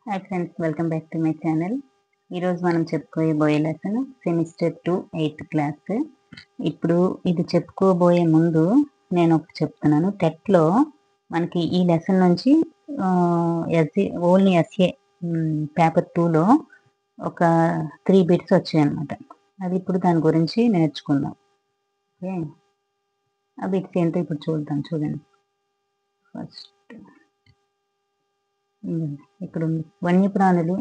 Hi friends, welcome back to my channel. ఈరోజు మనం చెప్పుకోబోయే లెసన్ సెమిస్టర్ 2 8th క్లాస్. ఇప్పుడు ఇది చెప్పుకోబోయే ముందు నేను ఒకటి చెప్తున్నాను. టెట్లో మనకి ఈ లెసన్ నుంచి ఓన్లీ ఎస్ఏ పేపర్ 2లో ఒక 3 బిట్స్ వచ్చాయి అన్నమాట. అది ఇప్పుడు దాని గురించి నేర్చుకుందాం. ఓకే, ఆ బిట్స్ ఏంటో ఇప్పుడు చూద్దాం. చూడండి, ఫస్ట్ ఇక్కడ ఉంది. వన్యప్రాణులు,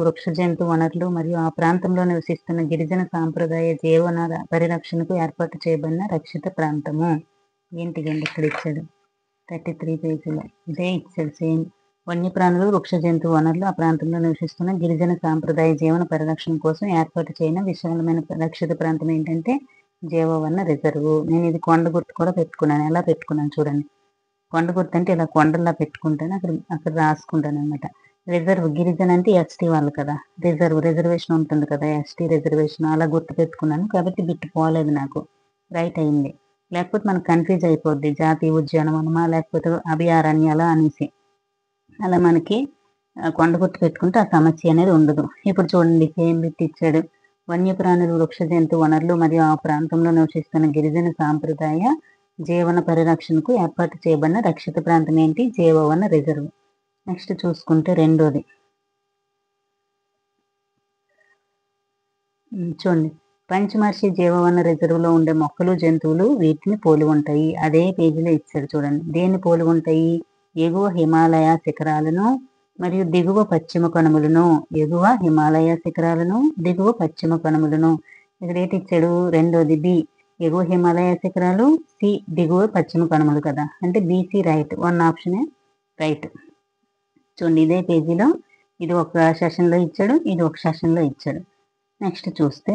వృక్ష జంతు వనరులు మరియు ఆ ప్రాంతంలో నివసిస్తున్న గిరిజన సాంప్రదాయ జీవన పరిరక్షణకు ఏర్పాటు చేయబడిన రక్షిత ప్రాంతము. ఏంటిదండి ఇక్కడ ఇచ్చాడు 33 పేజీలో ఇదే ఇచ్చాడు సేమ్. వన్యప్రాణులు, వృక్ష జంతు వనరులు ఆ ప్రాంతంలో నివసిస్తున్న గిరిజన సాంప్రదాయ జీవన పరిరక్షణ కోసం ఏర్పాటు చేయన విశాలమైన రక్షిత ప్రాంతం ఏంటంటే జీవవన రిజర్వ్. నేను ఇది కొండ గుర్తు కూడా పెట్టుకున్నాను. ఎలా పెట్టుకున్నాను చూడండి. కొండ గుర్తు అంటే ఇలా కొండల్లా పెట్టుకుంటాను, అక్కడ రాసుకుంటాను అనమాట. రిజర్వ్, గిరిజన అంటే ఎస్టీ వాళ్ళు కదా, రిజర్వేషన్ ఉంటుంది కదా, ఎస్టీ రిజర్వేషన్, అలా గుర్తు పెట్టుకున్నాను కాబట్టి బిట్టు పోలేదు, నాకు రైట్ అయింది. లేకపోతే మనకు కన్ఫ్యూజ్ అయిపోద్ది, జాతీయ ఉద్యానవనమా లేకపోతే అభయారణ్యాలా అనేసి. అలా మనకి కొండ గుర్తు పెట్టుకుంటే ఆ సమస్య అనేది ఉండదు. ఇప్పుడు చూడండి ఏం బిట్ ఇచ్చాడు. వన్యప్రాణులు, వృక్ష జంతు వనరులు మరియు ఆ ప్రాంతంలో నివసిస్తున్న గిరిజన సాంప్రదాయ జీవన పరిరక్షణకు ఏర్పాటు చేయబడిన రక్షిత ప్రాంతం ఏంటి? జీవవన రిజర్వ్. నెక్స్ట్ చూసుకుంటే రెండోది చూడండి. పంచమర్షి జీవవన రిజర్వ్లో ఉండే మొక్కలు, జంతువులు వీటిని పోలి ఉంటాయి. అదే పేజీలో ఇచ్చాడు చూడండి. దేన్ని పోలి ఉంటాయి? ఎగువ హిమాలయ శిఖరాలను మరియు దిగువ పశ్చిమ కనుమలను. ఎగువ హిమాలయ శిఖరాలను, దిగువ పశ్చిమ కనుమలను. ఇక్కడ ఏంటి ఇచ్చాడు? రెండోది బి, ఎగువ హిమాలయ శిఖరాలు, సి దిగువ పశ్చిమ కనుమలు కదా, అంటే బీసీ రైట్. వన్ ఆప్షనే రైట్. చూడండి ఇదే పేజీలో ఇది ఒక సెషన్లో ఇచ్చాడు, ఇది ఒక సెషన్లో ఇచ్చాడు. నెక్స్ట్ చూస్తే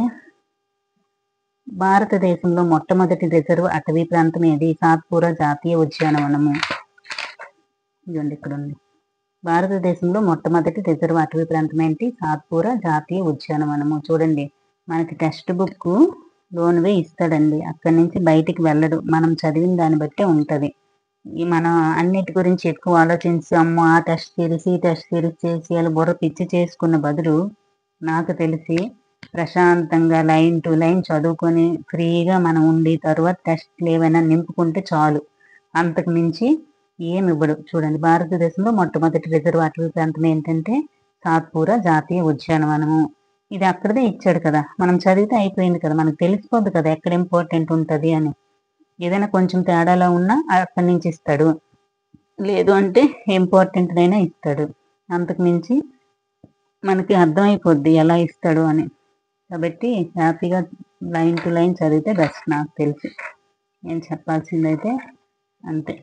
భారతదేశంలో మొట్టమొదటి రిజర్వ్ అటవీ ప్రాంతం ఏది? సాత్పురా జాతీయ ఉద్యానవనము. ఇదిగోండి ఇక్కడ ఉంది. భారతదేశంలో మొట్టమొదటి రిజర్వ్ అటవీ ప్రాంతం ఏంటి? సాత్పురా జాతీయ ఉద్యానవనము. చూడండి మనకి టెక్స్ట్ బుక్ లోన్వే ఇస్తాడండి, అక్కడి నుంచి బయటికి వెళ్ళడు. మనం చదివిన దాన్ని బట్టే ఉంటుంది. మనం అన్నిటి గురించి ఎక్కువ ఆలోచించి అమ్మో ఆ టెస్ట్ సిరీస్ ఈ టెస్ట్ సిరీస్ చేసి అలా బుర్ర పిచ్చి చేసుకున్న బదులు నాకు తెలిసి ప్రశాంతంగా లైన్ టు లైన్ చదువుకొని ఫ్రీగా మనం ఉండి తర్వాత టెస్ట్లు ఏమైనా నింపుకుంటే చాలు, అంతకు మించి ఏమి ఇవ్వడు. చూడండి భారతదేశంలో మొట్టమొదటి రిజర్వ్ అటవీ ప్రాంతం ఏంటంటే సాత్పురా జాతీయ ఉద్యానవనము. ఇది అక్కడదే ఇచ్చాడు కదా, మనం చదివితే అయిపోయింది కదా, మనకు తెలిసిపోద్ది కదా ఎక్కడ ఇంపార్టెంట్ ఉంటుంది అని. ఏదైనా కొంచెం తేడాలో ఉన్నా అక్కడి నుంచి ఇస్తాడు, లేదు అంటే ఇంపార్టెంట్ అయినా ఇస్తాడు. అంతకు మించి మనకి అర్థమైపోద్ది ఎలా ఇస్తాడు అని. కాబట్టి హ్యాపీగా లైన్ టు లైన్ చదివితే బెస్ట్ నాకు తెలిసి. నేను చెప్పాల్సిందైతే అంతే.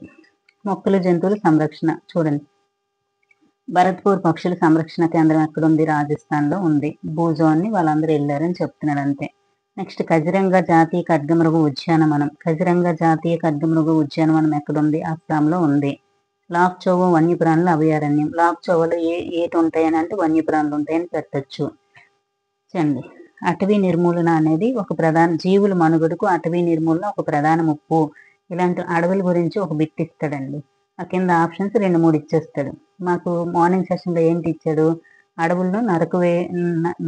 మొక్కలు, జంతువుల సంరక్షణ. చూడండి భరత్పూర్ పక్షుల సంరక్షణ కేంద్రం ఎక్కడ ఉంది? రాజస్థాన్లో ఉంది. భూజోన్ని వాళ్ళందరూ వెళ్ళారని చెప్తున్నాడు అంతే. నెక్స్ట్ కజిరంగా జాతీయ ఖడ్గమృగ ఉద్యానవనం. కజిరంగా జాతీయ ఖడ్గమృగ ఉద్యానవనం ఎక్కడుంది? అస్సాంలో ఉంది. లాక్చోవో వన్యప్రాణుల అభయారణ్యం. లాక్చోవోలో ఏటి ఉంటాయని అంటే వన్యప్రాణులు ఉంటాయని పెట్టచ్చు. చూడండి అటవీ నిర్మూలన అనేది ఒక ప్రధాన జీవుల మనుగడకు అటవీ నిర్మూలన ఒక ప్రధాన ముప్పు. ఇలాంటి అడవుల గురించి ఒక బిట్ ఇస్తాడండి. ఆ కింద ఆప్షన్స్ 2-3 ఇచ్చేస్తాడు. మాకు మార్నింగ్ సెషన్లో ఏంటి ఇచ్చాడు? అడవులను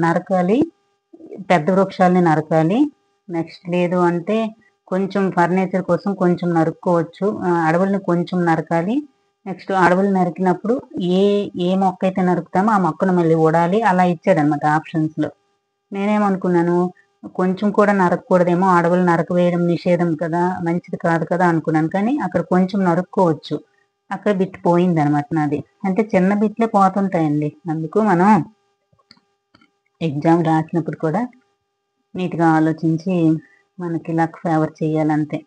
నరకాలి, పెద్ద వృక్షాలని నరకాలి. నెక్స్ట్ లేదు అంటే కొంచెం ఫర్నిచర్ కోసం కొంచెం నరుక్కోవచ్చు, అడవులను కొంచెం నరకాలి. నెక్స్ట్ అడవులు నరికినప్పుడు ఏ మొక్క అయితే నరుకుతామో ఆ మొక్కను మళ్ళీ ఊడాలి. అలా ఇచ్చాడనమాట ఆప్షన్స్లో. నేనేమనుకున్నాను, కొంచెం కూడా నరకకూడదేమో, అడవులు నరకవేయడం నిషేధం కదా, మంచిది కాదు కదా అనుకున్నాను. కానీ అక్కడ కొంచెం నరుక్కోవచ్చు, అక్కడ బిట్ పోయింది అనమాట నాది. అంటే చిన్న బిట్లే పోతుంటాయండి. అందుకు మనం ఎగ్జామ్ రాసినప్పుడు కూడా నీట్గా ఆలోచించి మనకి లక్ ఫేవర్ చేయాలంతే.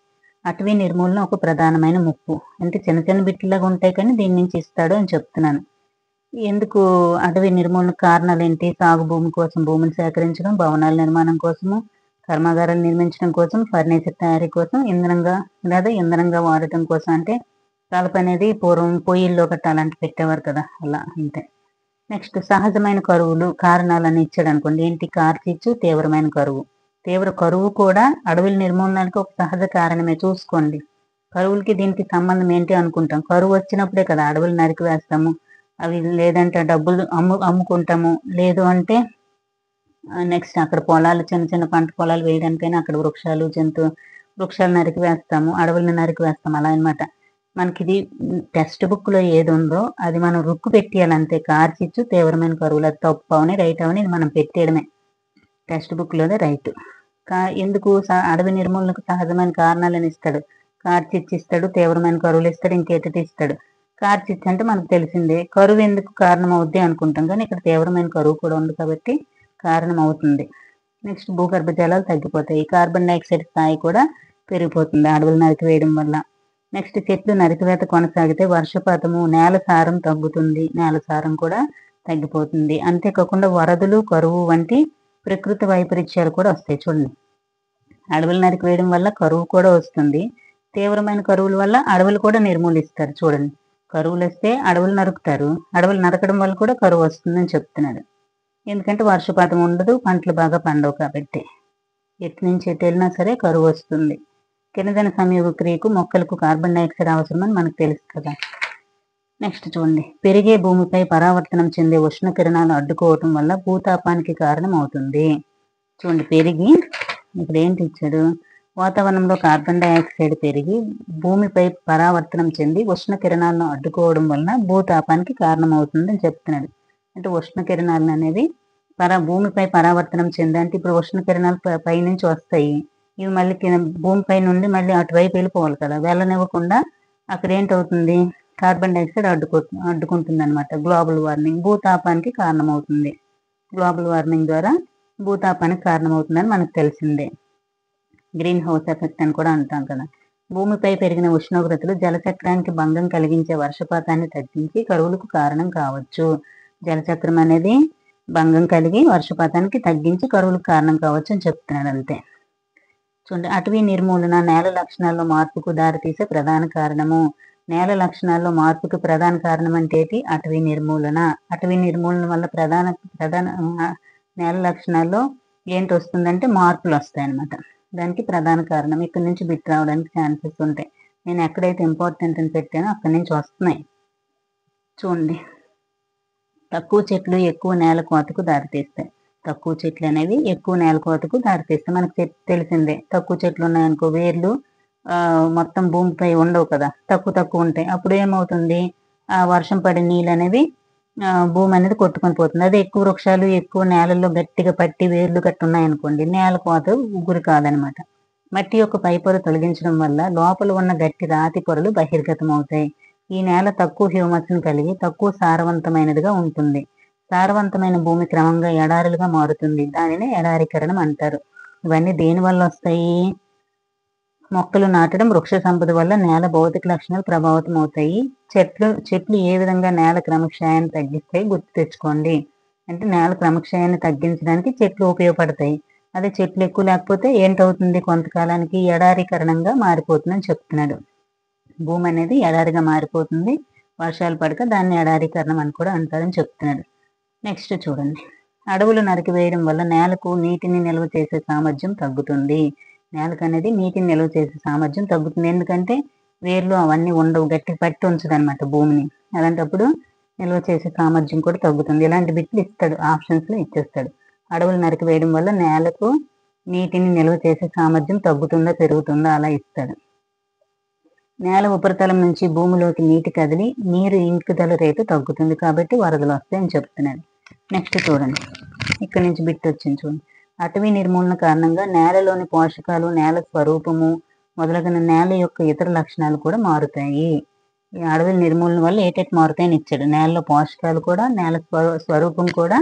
అటవీ నిర్మూలన ఒక ప్రధానమైన ముప్పు అంటే చిన్న చిన్న బిట్లాగా ఉంటాయి, కానీ దీని నుంచి ఇస్తాడు అని చెప్తున్నాను. ఎందుకు అటవీ నిర్మూలన కారణాలు ఏంటి? సాగు భూమి కోసం భూమిని సేకరించడం, భవనాల నిర్మాణం కోసము, కర్మాగారాలు నిర్మించడం కోసం, ఫర్నిచర్ తయారీ కోసం, ఇంధనంగా వాడటం కోసం. అంటే కలప అనేది పూర్వం పొయ్యిల్లో గట్ట అలాంటి పెట్టేవారు కదా, అలా అంతే. నెక్స్ట్ సహజమైన కరువులు కారణాలని ఇచ్చాడు అనుకోండి. ఏంటి? కార్చిచ్చు, తీవ్రమైన కరువు. తీవ్ర కరువు కూడా అడవుల నిర్మూలనకి ఒక సహజ కారణమే. చూసుకోండి కరువులకి దీనికి సంబంధం ఏంటి అనుకుంటాం. కరువు వచ్చినప్పుడే కదా అడవులు నరికి వేస్తాము. అవి లేదంటే డబ్బులు అమ్ముకుంటాము. లేదు అంటే నెక్స్ట్ అక్కడ పొలాలు చిన్న చిన్న పంట పొలాలు వేయడానికైనా అక్కడ వృక్షాలు నరికివేస్తాము. అడవులను నరికివేస్తాము. అలా అనమాట. మనకిది టెక్స్ట్ బుక్‌లో ఏదుందో అది మనం రుక్కు పెట్టేయాలి అంతే. కార్చిచ్చు తీవ్రమైన కరువులు అది తప్పు అవని, రైట్ అవని ఇది మనం పెట్టేయడమే. Text బుక్‌లోదే right. ఎందుకు అడవి నిర్మూలనకు సహజమైన కారణాలని ఇస్తాడు. కార్చిచ్చు ఇస్తాడు, తీవ్రమైన కరువులు ఇస్తాడు, ఇంకేటేటి ఇస్తాడు. కార్చిచ్చు అంటే మనకు తెలిసిందే. కరువు ఎందుకు కారణం అవుద్ది అనుకుంటాం. కానీ ఇక్కడ తీవ్రమైన కరువు కూడా ఉంది కాబట్టి కారణం అవుతుంది. నెక్స్ట్ భూగర్భ జలాలు తగ్గిపోతాయి. కార్బన్ డయాక్సైడ్ స్థాయి కూడా పెరిగిపోతుంది అడవులు నరికివేయడం వల్ల. నెక్స్ట్ చెట్లు నరికివేత కొనసాగితే వర్షపాతము, నేల సారం తగ్గుతుంది. నేల సారం కూడా తగ్గిపోతుంది. అంతేకాకుండా వరదలు, కరువు వంటి ప్రకృతి వైపరీత్యాలు కూడా వస్తాయి. చూడండి, అడవులు నరికివేయడం వల్ల కరువు కూడా వస్తుంది. తీవ్రమైన కరువుల వల్ల అడవులు కూడా నిర్మూలిస్తారు. చూడండి, కరువులు వస్తే అడవులు నరుకుతారు. అడవులు నరకడం వల్ల కూడా కరువు వస్తుందని చెప్తున్నాడు. ఎందుకంటే వర్షపాతం ఉండదు, పంటలు బాగా పండవు కాబట్టి. ఎటు నుంచి ఎటు వెళ్ళినా సరే కరువు వస్తుంది. కిరణజన సంయోగ క్రియకు మొక్కలకు కార్బన్ డయాక్సైడ్ అవసరమని మనకు తెలుసు కదా. నెక్స్ట్ చూడండి, పెరిగే భూమిపై పరావర్తనం చెందే ఉష్ణ కిరణాలు అడ్డుకోవటం వల్ల భూతాపానికి కారణం అవుతుంది. చూడండి, పెరిగి ఇక్కడ ఏంటి ఇచ్చాడు, వాతావరణంలో కార్బన్ డయాక్సైడ్ పెరిగి భూమిపై పరావర్తనం చెంది ఉష్ణ కిరణాలను అడ్డుకోవడం వల్ల భూతాపానికి కారణం అవుతుంది అని చెప్తున్నాడు. అంటే ఉష్ణ కిరణాలు అనేవి భూమిపై పరావర్తనం చెంది, అంటే ఇప్పుడు ఉష్ణ కిరణాలు పైనుంచి వస్తాయి. ఇవి మళ్ళీ భూమిపై నుండి మళ్ళీ అటువైపు వెళ్ళిపోవాలి కదా. వెళ్ళనివ్వకుండా అక్కడ ఏంటవుతుంది, కార్బన్ డైఆక్సైడ్ అడ్డుకుంటుంది అనమాట. గ్లోబల్ వార్మింగ్ భూతాపానికి కారణమవుతుంది. గ్లోబల్ వార్మింగ్ ద్వారా భూతాపానికి కారణమవుతుందని మనకు తెలిసిందే. గ్రీన్ హౌస్ ఎఫెక్ట్ అని కూడా అంటాం కదా. భూమిపై పెరిగిన ఉష్ణోగ్రతలు జలచక్రానికి భంగం కలిగించే వర్షపాతాన్ని తగ్గించి కరువులకు కారణం కావచ్చు. జలచక్రం అనేది భంగం కలిగి వర్షపాతానికి తగ్గించి కరువులకు కారణం కావచ్చు అని చెప్తున్నాడు అంతే. చూడండి, అటవీ నిర్మూలన నేల లక్షణాల్లో మార్పుకు దారితీసే ప్రధాన కారణము. నేల లక్షణాల్లో మార్పుకు ప్రధాన కారణం అంటే ఏంటి? అటవీ నిర్మూలన. అటవీ నిర్మూలన వల్ల ప్రధాన నేల లక్షణాల్లో ఏంటి వస్తుందంటే మార్పులు వస్తాయి అన్నమాట. దానికి ప్రధాన కారణం. ఇక్కడ నుంచి బిట్ రావడానికి ఛాన్సెస్ ఉంటాయి. నేను ఎక్కడైతే ఇంపార్టెంట్ అని పెట్టానో అక్కడి నుంచి వస్తున్నాయి. చూడండి, తక్కువ చెట్లు ఎక్కువ నేల కోతకు దారితీస్తాయి. తక్కువ చెట్లు అనేవి ఎక్కువ నేల కోతకు దారితీస్తాయి. మనకు తెలిసిందే, తక్కువ చెట్లు ఉన్నాయనుకో వేర్లు మొత్తం భూమిపై ఉండవు కదా, తక్కువ ఉంటాయి. అప్పుడు ఏమవుతుంది, ఆ వర్షం పడే నీళ్ళు అనేవి భూమి అనేది కొట్టుకొని పోతుంది. అదే ఎక్కువ వృక్షాలు ఎక్కువ నేలల్లో గట్టిగా పట్టి వేర్లు గట్టి ఉన్నాయనుకోండి, నేల కోత గురి కాదనమాట. మట్టి యొక్క పై పొర తొలగించడం వల్ల లోపల ఉన్న గట్టి రాతి పొరలు బహిర్గతం అవుతాయి. ఈ నేల తక్కువ హ్యూమస్ను కలిగి తక్కువ సారవంతమైనదిగా ఉంటుంది. సారవంతమైన భూమి క్రమంగా ఎడారులుగా మారుతుంది. దానిని ఎడారీకరణం అంటారు. ఇవన్నీ దేని వల్ల వస్తాయి? మొక్కలు నాటడం, వృక్ష సంపద వల్ల నేల భౌతిక లక్షణాలు ప్రభావితం అవుతాయి. చెట్లు ఏ విధంగా నేల క్రమక్షయాన్ని తగ్గిస్తాయి గుర్తు తెచ్చుకోండి. అంటే నేల క్రమక్షయాన్ని తగ్గించడానికి చెట్లు ఉపయోగపడతాయి. అదే చెట్లు ఎక్కువ లేకపోతే ఏంటవుతుంది, కొంతకాలానికి ఎడారీకరణంగా మారిపోతుందని చెప్తున్నాడు. భూమి అనేది ఎడారిగా మారిపోతుంది. వర్షాలు పడక దాన్ని ఎడారీకరణం అని కూడా అంటారని చెప్తున్నాడు. నెక్స్ట్ చూడండి, అడవులు నరికివేయడం వల్ల నేలకు నీటిని నిల్వ చేసే సామర్థ్యం తగ్గుతుంది. నేలకు అనేది నీటిని నిల్వ చేసే సామర్థ్యం తగ్గుతుంది. ఎందుకంటే వేర్లు అవన్నీ ఉండవు, గట్టిగా పట్టి ఉంచదు అనమాట భూమిని. అలాంటప్పుడు నిల్వ చేసే సామర్థ్యం కూడా తగ్గుతుంది. ఇలాంటి బిట్లు ఇస్తాడు, ఆప్షన్స్లో ఇచ్చేస్తాడు. అడవులు నరికివేయడం వల్ల నేలకు నీటిని నిల్వ చేసే సామర్థ్యం తగ్గుతుందా పెరుగుతుందా అలా ఇస్తాడు. నేల ఉపరితలం నుంచి భూమిలోకి నీటి కదిలి నీరు ఇంకుదల రేటు తగ్గుతుంది కాబట్టి వరదలు వస్తాయని చెప్తున్నాడు. నెక్స్ట్ చూడండి, ఇక్కడ నుంచి బిట్ వచ్చింది చూడండి. అటవీ నిర్మూలన కారణంగా నేలలోని పోషకాలు, నేల స్వరూపము మొదలగిన నేల యొక్క ఇతర లక్షణాలు కూడా మారుతాయి. ఈ అడవి నిర్మూలన వల్ల ఏటేటి మారుతాయని ఇచ్చాడు. నేలలో పోషకాలు కూడా, నేల స్వరూపం కూడా,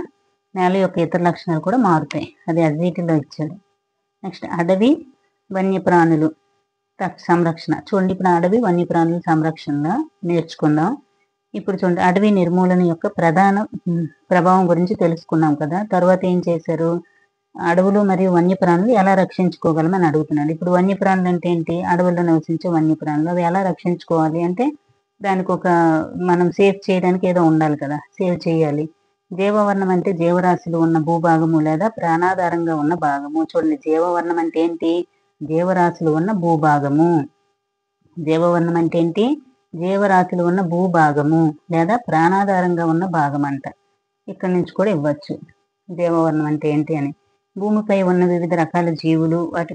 నేల యొక్క ఇతర లక్షణాలు కూడా మారుతాయి. అది అన్నిటిలో ఇచ్చాడు. నెక్స్ట్ అడవి వన్యప్రాణులు సంరక్షణ. చూడండి, ఇప్పుడు అడవి వన్యప్రాణుల సంరక్షణ నేర్చుకుందాం. ఇప్పుడు చూడండి, అడవి నిర్మూలన యొక్క ప్రధాన ప్రభావం గురించి తెలుసుకున్నాం కదా. తర్వాత ఏం చేశారు, అడవులు మరియు వన్యప్రాణులు ఎలా రక్షించుకోగలమని అడుగుతున్నాడు. ఇప్పుడు వన్యప్రాణులు అంటే ఏంటి? అడవుల్లో నివసించే వన్యప్రాణులు. అవి ఎలా రక్షించుకోవాలి అంటే దానికి ఒక మనం సేవ్ చేయడానికి ఏదో ఉండాలి కదా, సేవ్ చేయాలి. జీవవర్ణం అంటే జీవరాశులు ఉన్న భూభాగము లేదా ప్రాణాధారంగా ఉన్న భాగము. చూడండి, జీవవర్ణం అంటే ఏంటి? జీవరాశులు ఉన్న భూభాగము. జీవవర్ణం అంటే ఏంటి? జీవరాశులు ఉన్న భూభాగము లేదా ప్రాణాధారంగా ఉన్న భాగం అంట. ఇక్కడి నుంచి కూడా ఇవ్వచ్చు జీవవర్ణం అంటే ఏంటి అని. భూమిపై ఉన్న వివిధ రకాల జీవులు వాటి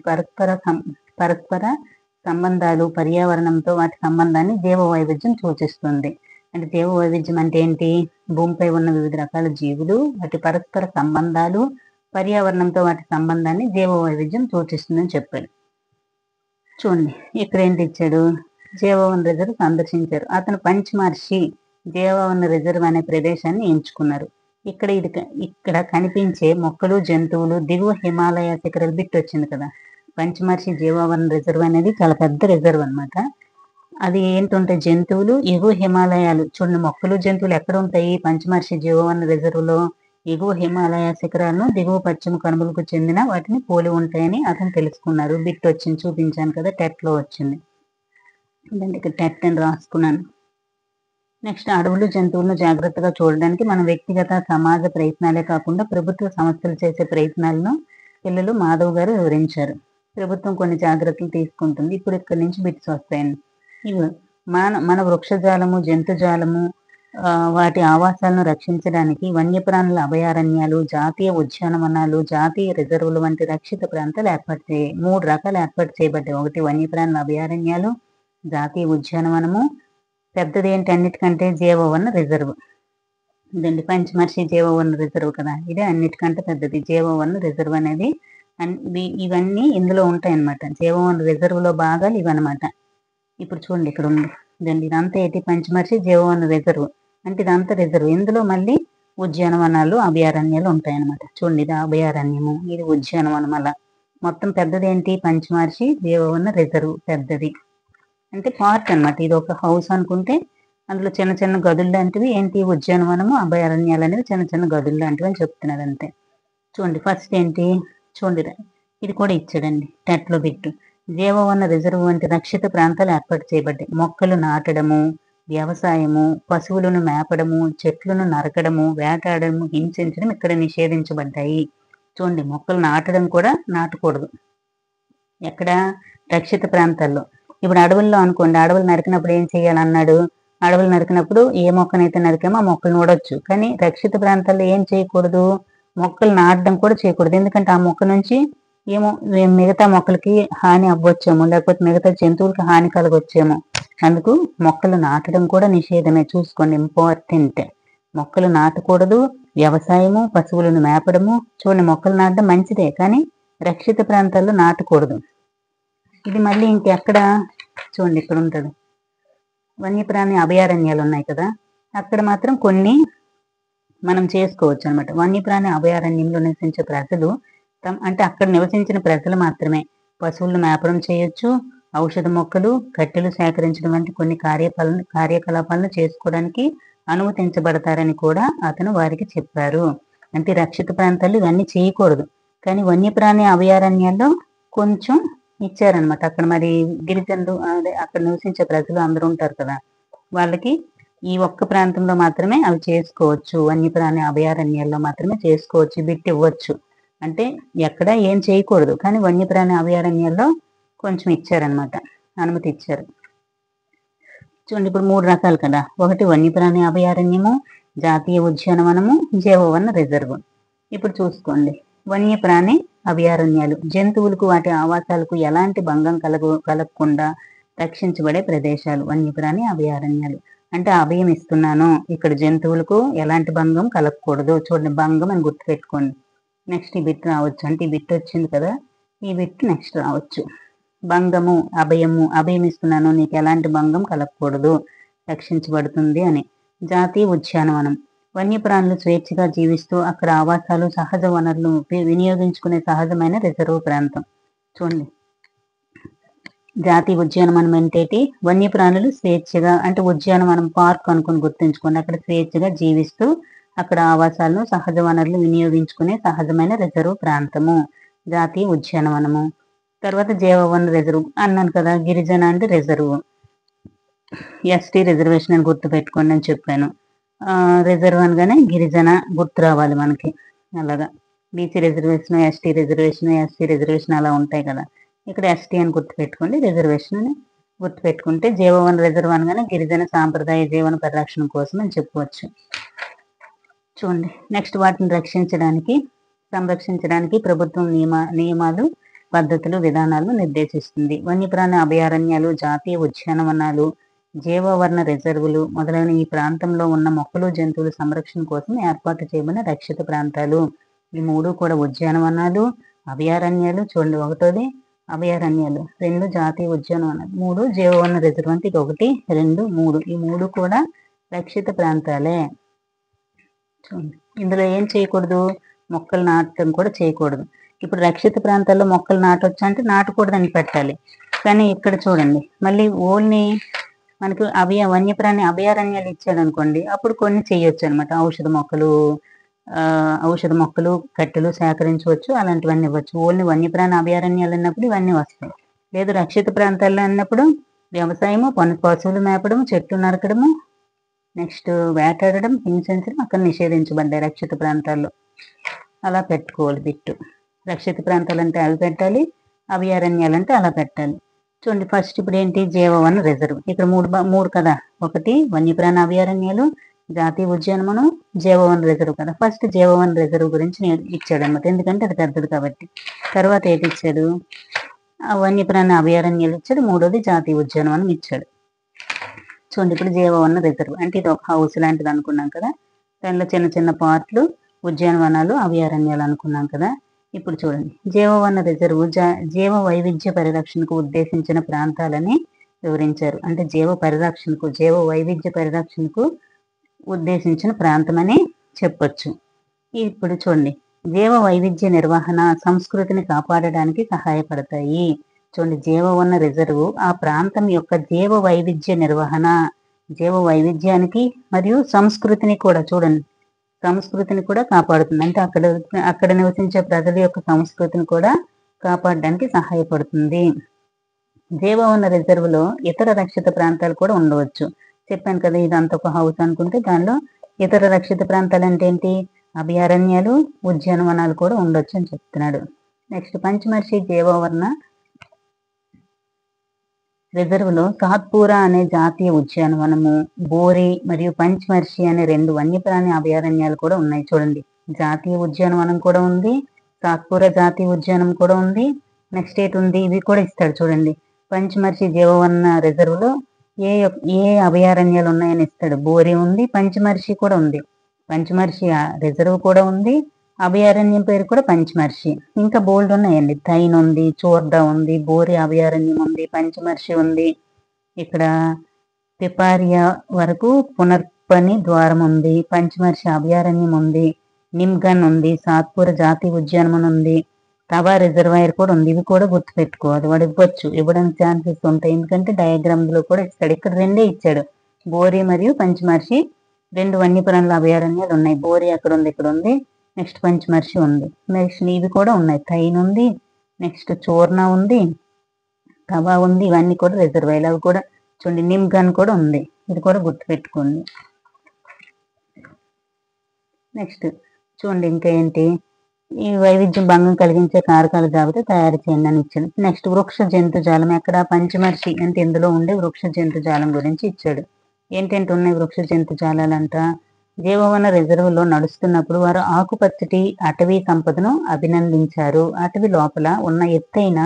పరస్పర సంబంధాలు పర్యావరణంతో వాటి సంబంధాన్ని జీవ వైవిధ్యం సూచిస్తుంది. అంటే జీవ వైవిధ్యం అంటే ఏంటి? భూమిపై ఉన్న వివిధ రకాల జీవులు వాటి పరస్పర సంబంధాలు పర్యావరణంతో వాటి సంబంధాన్ని జీవ వైవిధ్యం సూచిస్తుందని చెప్పాడు. చూడండి ఇక్కడ ఏంటి ఇచ్చాడు? జీవవన రిజర్వ్ సందర్శించారు. అతను పంచమహర్షి జీవవన రిజర్వ్ అనే ప్రదేశాన్ని ఎంచుకున్నారు. ఇక్కడ కనిపించే మొక్కలు జంతువులు దిగువ హిమాలయ శిఖరాలు బిట్ వచ్చింది కదా. పంచమహర్షి జీవవన రిజర్వ్ అనేది చాలా పెద్ద రిజర్వ్ అన్నమాట. అది ఏంటంటే జంతువులు ఎగువ హిమాలయాలు. చూడండి మొక్కలు జంతువులు ఎక్కడ ఉంటాయి? పంచమహర్షి జీవవన రిజర్వ్ లో ఎగువ హిమాలయ శిఖరాలను దిగువ పశ్చిమ కనుమలకు చెందిన వాటిని పోలి ఉంటాయని అతను తెలుసుకున్నారు. బిట్ వచ్చింది, చూపించాను కదా, టెట్ లో వచ్చింది. ఇక్కడ టెట్ అని రాసుకున్నాను. నెక్స్ట్, అడవులు జంతువులను జాగ్రత్తగా చూడడానికి మన వ్యక్తిగత సమాజ ప్రయత్నాలే కాకుండా ప్రభుత్వ సంస్థలు చేసే ప్రయత్నాలను పిల్లలు మాధవ్ గారు వివరించారు. ప్రభుత్వం కొన్ని జాగ్రత్తలు తీసుకుంటుంది. ఇప్పుడు ఇక్కడి నుంచి బిట్స్ వస్తాయండి. ఇవి మన వృక్షజాలము జంతుజాలము వాటి ఆవాసాలను రక్షించడానికి వన్యప్రాణుల అభయారణ్యాలు, జాతీయ ఉద్యానవనాలు, జాతీయ రిజర్వులు వంటి రక్షిత ప్రాంతాలు ఏర్పాటు 3 రకాలు ఏర్పాటు చేయబడ్డాయి. ఒకటి వన్యప్రాణుల అభయారణ్యాలు, జాతీయ ఉద్యానవనము, పెద్దది ఏంటి అన్నిటికంటే? జీవవన రిజర్వ్. ఇదండి పంచమహర్షి జీవవన రిజర్వ్ కదా, ఇదే అన్నిటికంటే పెద్దది జీవవన రిజర్వ్ అనేది. ఇవన్నీ ఇందులో ఉంటాయన్నమాట. జీవవన రిజర్వ్ లో భాగాలు ఇవన్నమాట. ఇప్పుడు చూడండి ఇక్కడ ఉంది. ఇదంతా ఏంటి? పంచమహర్షి జీవవన రిజర్వ్ అంటే ఇదంతా రిజర్వ్. ఇందులో మళ్ళీ ఉద్యానవనాలు అభయారణ్యాలు ఉంటాయన్నమాట. చూడండి, ఇది అభయారణ్యము, ఇది ఉద్యానవనం. అలా మొత్తం పెద్దది ఏంటి? పంచమహర్షి జీవవన రిజర్వ్ పెద్దది. అంటే పార్క్ అన్నమాట. ఇది ఒక హౌస్ అనుకుంటే అందులో చిన్న చిన్న గదులు లాంటివి ఏంటి? ఉద్యానవనము అభయారణ్యాలు అనేవి చిన్న చిన్న గదులు లాంటివి అని చెప్తున్నారు అంతే. చూడండి ఫస్ట్ ఏంటి? చూడండి ఇది కూడా ఇచ్చాడండి టెట్లో బిట్టు. జీవవన రిజర్వ్ వంటి రక్షిత ప్రాంతాలు ఏర్పాటు చేయబడ్డాయి. మొక్కలు నాటడము, వ్యవసాయము, పశువులను మేపడము, చెట్లను నరకడము, వేటాడము, హింసించడం ఇక్కడ నిషేధించబడ్డాయి. చూడండి మొక్కలు నాటడం కూడా నాటకూడదు. ఎక్కడ? రక్షిత ప్రాంతాల్లో. ఇప్పుడు అడవుల్లో అనుకోండి, అడవులు నరికినప్పుడు ఏం చేయాలన్నాడు? అడవులు నరికినప్పుడు ఏ మొక్కనైతే నరికామో ఆ మొక్కలు నూడొచ్చు. కానీ రక్షిత ప్రాంతాల్లో ఏం చేయకూడదు? మొక్కలు నాటడం కూడా చేయకూడదు. ఎందుకంటే ఆ మొక్క నుంచి ఏమో మిగతా మొక్కలకి హాని అవ్వచ్చేమో, లేకపోతే మిగతా జంతువులకి హాని కలగొచ్చేమో. అందుకు మొక్కలు నాటడం కూడా నిషేధమే. చూసుకోండి, ఇంపార్టెంట్. మొక్కలు నాటకూడదు. వ్యవసాయము, పశువులను మేపడము. చూడండి మొక్కలు నాటడం మంచిదే, కానీ రక్షిత ప్రాంతాల్లో నాటకూడదు. ఇది మళ్ళీ ఇంకెక్కడ? చూడండి ఇక్కడ ఉంటుంది. వన్యప్రాణి అభయారణ్యాలు ఉన్నాయి కదా, అక్కడ మాత్రం కొన్ని మనం చేసుకోవచ్చు అనమాట. వన్యప్రాణి అభయారణ్యంలో నివసించే ప్రజలు అంటే అక్కడ నివసించిన ప్రజలు మాత్రమే పశువులను మేపడం చేయొచ్చు, ఔషధ మొక్కలు, కట్టెలు సేకరించడం వంటి కొన్ని కార్యకలాపాలను చేసుకోవడానికి అనుమతించబడతారని కూడా అతను వారికి చెప్పారు. అంటే రక్షిత ప్రాంతాలు ఇవన్నీ చేయకూడదు, కానీ వన్యప్రాణి అభయారణ్యాల్లో కొంచెం ఇచ్చారనమాట. అక్కడ మరి గిరిజనులు అక్కడ నివసించే ప్రజలు అందరూ ఉంటారు కదా, వాళ్ళకి ఈ ఒక్క ప్రాంతంలో మాత్రమే అవి చేసుకోవచ్చు. వన్యప్రాణి అభయారణ్యాల్లో మాత్రమే చేసుకోవచ్చు. బిట్ ఇవ్వచ్చు. అంటే ఎక్కడ ఏం చేయకూడదు, కానీ వన్యప్రాణి అభయారణ్యాల్లో కొంచెం ఇచ్చారనమాట, అనుమతి ఇచ్చారు. చూడండి ఇప్పుడు 3 రకాలు కదా. ఒకటి వన్యప్రాణి అభయారణ్యము, జాతీయ ఉద్యానవనము, జీవవన రిజర్వ్. ఇప్పుడు చూసుకోండి, వన్యప్రాణి అభయారణ్యాలు జంతువులకు వాటి ఆవాసాలకు ఎలాంటి భంగం కలగకుండా రక్షించబడే ప్రదేశాలు వన్యప్రాణి అభయారణ్యాలు. అంటే అభయం ఇస్తున్నాను, ఇక్కడ జంతువులకు ఎలాంటి భంగం కలగకూడదు. చూడండి భంగం అని గుర్తుపెట్టుకోండి. నెక్స్ట్ ఈ బిట్ రావచ్చు. అంటే ఈ బిట్ వచ్చింది కదా, ఈ బిట్ నెక్స్ట్ రావచ్చు. భంగము, అభయము, అభయం ఇస్తున్నాను, నీకు ఎలాంటి భంగం కలగకూడదు, రక్షించబడుతుంది అని. జాతీయ ఉద్యానవనం వన్యప్రాణులు స్వేచ్ఛగా జీవిస్తూ అక్కడ ఆవాసాలు, సహజ వనరులు వినియోగించుకునే సహజమైన రిజర్వ్ ప్రాంతం. చూడండి జాతీయ ఉద్యానవనం ఏంటి? వన్యప్రాణులు స్వేచ్ఛగా, అంటే ఉద్యానవనం పార్క్ అనుకుని గుర్తుంచుకోండి. అక్కడ స్వేచ్ఛగా జీవిస్తూ అక్కడ ఆవాసాలను, సహజ వనరులు వినియోగించుకునే సహజమైన రిజర్వ్ ప్రాంతము జాతీయ ఉద్యానవనము. తర్వాత జీవవన రిజర్వ్ అన్నాను కదా, గిరిజన అంటే రిజర్వ్. ఎస్టీ రిజర్వేషన్ అని గుర్తు పెట్టుకోండి అని చెప్పాను. రిజర్వ్ అనగానే గిరిజన గుర్తు రావాలి మనకి. అలాగా BC reservation, ST reservation, SC reservation అలా ఉంటాయి కదా. ఇక్కడ ఎస్టీ అని గుర్తు పెట్టుకోండి, రిజర్వేషన్ అని గుర్తుపెట్టుకుంటే జీవవన రిజర్వ్ అనగానే గిరిజన సాంప్రదాయ జీవన పరిరక్షణ కోసం అని చెప్పవచ్చు. చూడండి నెక్స్ట్ వాటిని సంరక్షించడానికి ప్రభుత్వం నియమాలు పద్ధతులు విధానాలను నిర్దేశిస్తుంది. వన్యప్రాణి అభయారణ్యాలు, జాతీయ ఉద్యానవనాలు, జీవవర్ణ రిజర్వులు మొదలైన ఈ ప్రాంతంలో ఉన్న మొక్కలు జంతువుల సంరక్షణ కోసం ఏర్పాటు చేయబడిన రక్షిత ప్రాంతాలు. ఈ 3 కూడా ఉద్యానవనాలు, అభయారణ్యాలు. చూడండి, 1 అభయారణ్యాలు, 2 జాతీయ ఉద్యానవనాలు, 3 జీవవన రిజర్వ్. అంటే 1, 2, 3 ఈ 3 కూడా రక్షిత ప్రాంతాలే. చూడండి, ఇందులో ఏం చేయకూడదు, మొక్కలు నాటడం కూడా చేయకూడదు. ఇప్పుడు రక్షిత ప్రాంతాల్లో మొక్కలు నాటొచ్చు అంటే నాటకూడదని పెట్టాలి. కానీ ఇక్కడ చూడండి, మళ్ళీ ఓన్లీ మనకు వన్యప్రాణి అభయారణ్యాలు ఇచ్చాడు అనుకోండి, అప్పుడు కొన్ని చేయొచ్చు అనమాట. ఔషధ మొక్కలు కట్టెలు సేకరించవచ్చు, అలాంటివన్నీ ఇవ్వచ్చు. ఓన్లీ వన్యప్రాణి అభయారణ్యాలు అన్నప్పుడు ఇవన్నీ వస్తాయి. లేదు రక్షిత ప్రాంతాల్లో అన్నప్పుడు వ్యవసాయము, పశువులు మేపడము, చెట్లు నరకడము, నెక్స్ట్ వేటాడడం, హింసించడం అక్కడ నిషేధించబడ్డాయి రక్షిత ప్రాంతాల్లో. అలా పెట్టుకోవాలి బిట్టు. రక్షిత ప్రాంతాలంటే అవి పెట్టాలి, అభయారణ్యాలంటే అలా పెట్టాలి. చూడండి, ఫస్ట్ ఇప్పుడు ఏంటి, జీవవన రిజర్వ్. ఇక్కడ మూడు కదా, 1 వన్యప్రాణి అభయారణ్యాలు, జాతీయ ఉద్యానవనం, జీవవన రిజర్వ్ కదా. ఫస్ట్ జీవవన రిజర్వ్ గురించి ఇచ్చాడు అనమాట, ఎందుకంటే అది పెద్దది కాబట్టి. తర్వాత ఏంటి ఇచ్చాడు, వన్యప్రాణి అభయారణ్యాలు ఇచ్చాడు, 3వది జాతీయ ఉద్యానవనం ఇచ్చాడు. చూడండి, ఇప్పుడు జీవవన రిజర్వ్ అంటే ఇది ఒక హౌస్ లాంటిది అనుకున్నాం కదా, దానిలో చిన్న చిన్న పార్ట్లు ఉద్యానవనాలు, అభయారణ్యాలు అనుకున్నాం కదా. ఇప్పుడు చూడండి, జీవవన రిజర్వ్ జీవ వైవిధ్య పరిరక్షణకు ఉద్దేశించిన ప్రాంతాలని వివరించారు. అంటే జీవ వైవిధ్య పరిరక్షణకు ఉద్దేశించిన ప్రాంతం అని చెప్పొచ్చు. ఇప్పుడు చూడండి, జీవ వైవిధ్య నిర్వహణ సంస్కృతిని కాపాడడానికి సహాయపడతాయి. చూడండి, జీవవన రిజర్వ్ ఆ ప్రాంతం యొక్క జీవ వైవిధ్య నిర్వహణ, జీవ వైవిధ్యానికి మరియు సంస్కృతిని కూడా, చూడండి సంస్కృతిని కూడా కాపాడుతుంది. అంటే అక్కడ నివసించే ప్రజల యొక్క సంస్కృతిని కూడా కాపాడడానికి సహాయపడుతుంది. జీవవన రిజర్వ్ లో ఇతర రక్షిత ప్రాంతాలు కూడా ఉండవచ్చు. చెప్పాను కదా, ఇదంతా ఒక హౌస్ అనుకుంటే దానిలో ఇతర రక్షిత ప్రాంతాలు అంటే ఏంటి, అభయారణ్యాలు, ఉద్యానవనాలు కూడా ఉండొచ్చు అని చెప్తున్నాడు. నెక్స్ట్ పంచమర్షి జీవవర్ణ రిజర్వ్ లో సాత్పూరా అనే జాతీయ ఉద్యానవనము, బోరి మరియు పంచమర్షి అనే 2 వన్యప్రాణి అభయారణ్యాలు కూడా ఉన్నాయి. చూడండి, జాతీయ ఉద్యానవనం కూడా ఉంది, సాత్పూరా జాతీయ ఉద్యానం కూడా ఉంది. నెక్స్ట్ ఏంటి ఉంది, ఇవి కూడా ఇస్తాడు. చూడండి, పంచమర్షి జీవవన రిజర్వ్ లో ఏ అభయారణ్యాలు ఉన్నాయని ఇస్తాడు. బోరి ఉంది, పంచమర్షి కూడా ఉంది. పంచమర్షి రిజర్వ్ కూడా ఉంది, అభయారణ్యం పేరు కూడా పంచమర్షి. ఇంకా బోల్డ్ ఉన్నాయండి, థైన్ ఉంది, చోర్దా ఉంది, బోరి అభయారణ్యం ఉంది, పంచమర్షి ఉంది. ఇక్కడ పిపారియా వరకు పునర్పని ద్వారం ఉంది, పంచమర్షి అభయారణ్యం ఉంది, నిమ్గన్ ఉంది, సాత్పూర్ జాతీయ ఉద్యానవనం ఉంది, తవా రిజర్వాయర్ కూడా ఉంది. ఇవి కూడా గుర్తుపెట్టుకోవాలి, వాడు ఇవ్వడానికి ఛాన్సెస్ ఉంటాయి, ఎందుకంటే డయాగ్రామ్ లో కూడా ఇస్తాడు. ఇక్కడ 2 ఇచ్చాడు, బోరి మరియు పంచమర్షి 2 వన్యప్రాణుల అభయారణ్యాలు ఉన్నాయి. బోరి అక్కడ ఉంది, ఇక్కడ ఉంది. నెక్స్ట్ పంచమర్షి ఉంది. నెక్స్ట్ ఇవి కూడా ఉన్నాయి, థైన్ ఉంది, నెక్స్ట్ చోర్నా ఉంది, తవా ఉంది. ఇవన్నీ కూడా రిజర్వాయర్లు. అవి కూడా చూడండి, నిమ్గన్ కూడా ఉంది, ఇది కూడా గుర్తుపెట్టుకోండి. నెక్స్ట్ చూడండి, ఇంకా ఏంటి, ఈ వైవిధ్యం భంగం కలిగించే కారకాల జాబితా తయారు చేయండి అని ఇచ్చాడు. నెక్స్ట్ వృక్ష జంతుజాలం, ఎక్కడ పంచమర్షి అంటే ఇందులో ఉండే వృక్ష జంతుజాలం గురించి ఇచ్చాడు. ఏంటంటే ఉన్నాయి వృక్ష జంతుజాలాలంట, జీవవన రిజర్వ్ లో నడుస్తున్నప్పుడు వారు ఆకుపచ్చటి అటవీ సంపదను అభినందించారు. అటవీ లోపల ఉన్న ఎత్తైన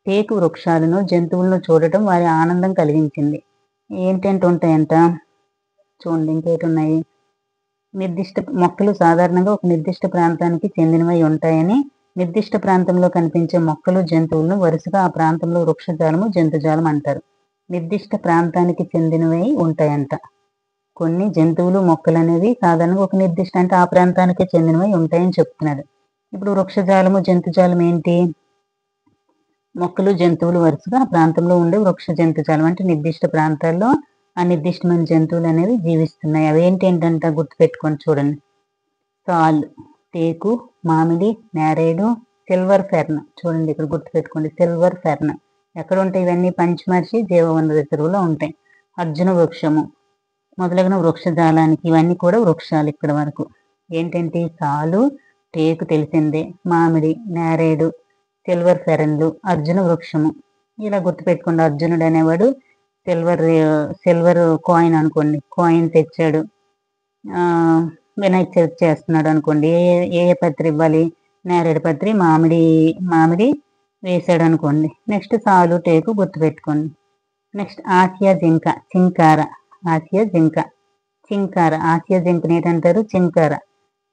టేకు వృక్షాలను, జంతువులను చూడటం వారి ఆనందం కలిగించింది. ఏంటంటే ఉంటాయంట, చూడండి ఇంకేటున్నాయి, నిర్దిష్ట మొక్కలు సాధారణంగా ఒక నిర్దిష్ట ప్రాంతానికి చెందినవై ఉంటాయని, నిర్దిష్ట ప్రాంతంలో కనిపించే మొక్కలు, జంతువులను వరుసగా ఆ ప్రాంతంలో వృక్షజాలము, జంతుజాలం అంటారు. నిర్దిష్ట ప్రాంతానికి చెందినవై ఉంటాయంట. కొన్ని జంతువులు, మొక్కలు అనేవి సాధారణంగా ఒక నిర్దిష్ట అంటే ఆ ప్రాంతానికి చెందినవై ఉంటాయని చెప్తున్నాడు. ఇప్పుడు వృక్షజాలము, జంతుజాలం ఏంటి, మొక్కలు, జంతువులు వరుసగా ఆ ప్రాంతంలో ఉండే వృక్ష జంతుజాలం. అంటే నిర్దిష్ట ప్రాంతాల్లో ఆ నిర్దిష్టమైన జంతువులు అనేవి జీవిస్తున్నాయి. అవి ఏంటంట గుర్తుపెట్టుకొని చూడండి, సాల్, టేకు, మామిడి, నేరేడు, సిల్వర్ ఫెర్న్. చూడండి ఇక్కడ గుర్తుపెట్టుకోండి, సిల్వర్ ఫెర్న్. ఎక్కడ ఉంటాయి ఇవన్నీ, పంచమర్షి జీవవన రిజర్వులో ఉంటాయి. అర్జున వృక్షము మొదలగిన వృక్షజాలానికి ఇవన్నీ కూడా వృక్షాలు. ఇక్కడ వరకు ఏంటంటే సాలు, టేకు తెలిసిందే, మామిడి, నేరేడు, సిల్వర్ ఫెరన్లు, అర్జున వృక్షము. ఇలా గుర్తుపెట్టుకోండి, అర్జునుడు అనేవాడు సిల్వర్ సిల్వర్ కాయిన్ అనుకోండి, కాయిన్ తెచ్చాడు. వినాయక చవితి చేస్తున్నాడు అనుకోండి, ఏ ఏ పత్రి ఇవ్వాలి? నేరేడు పత్రి, మామిడి వేసాడు అనుకోండి. నెక్స్ట్ సాలు టేకు గుర్తుపెట్టుకోండి. నెక్స్ట్ ఆసియా జింక, చింకార. ఆసియా జింక, చింకార. ఆసియా జింకని ఏంటంటారు? చింకార.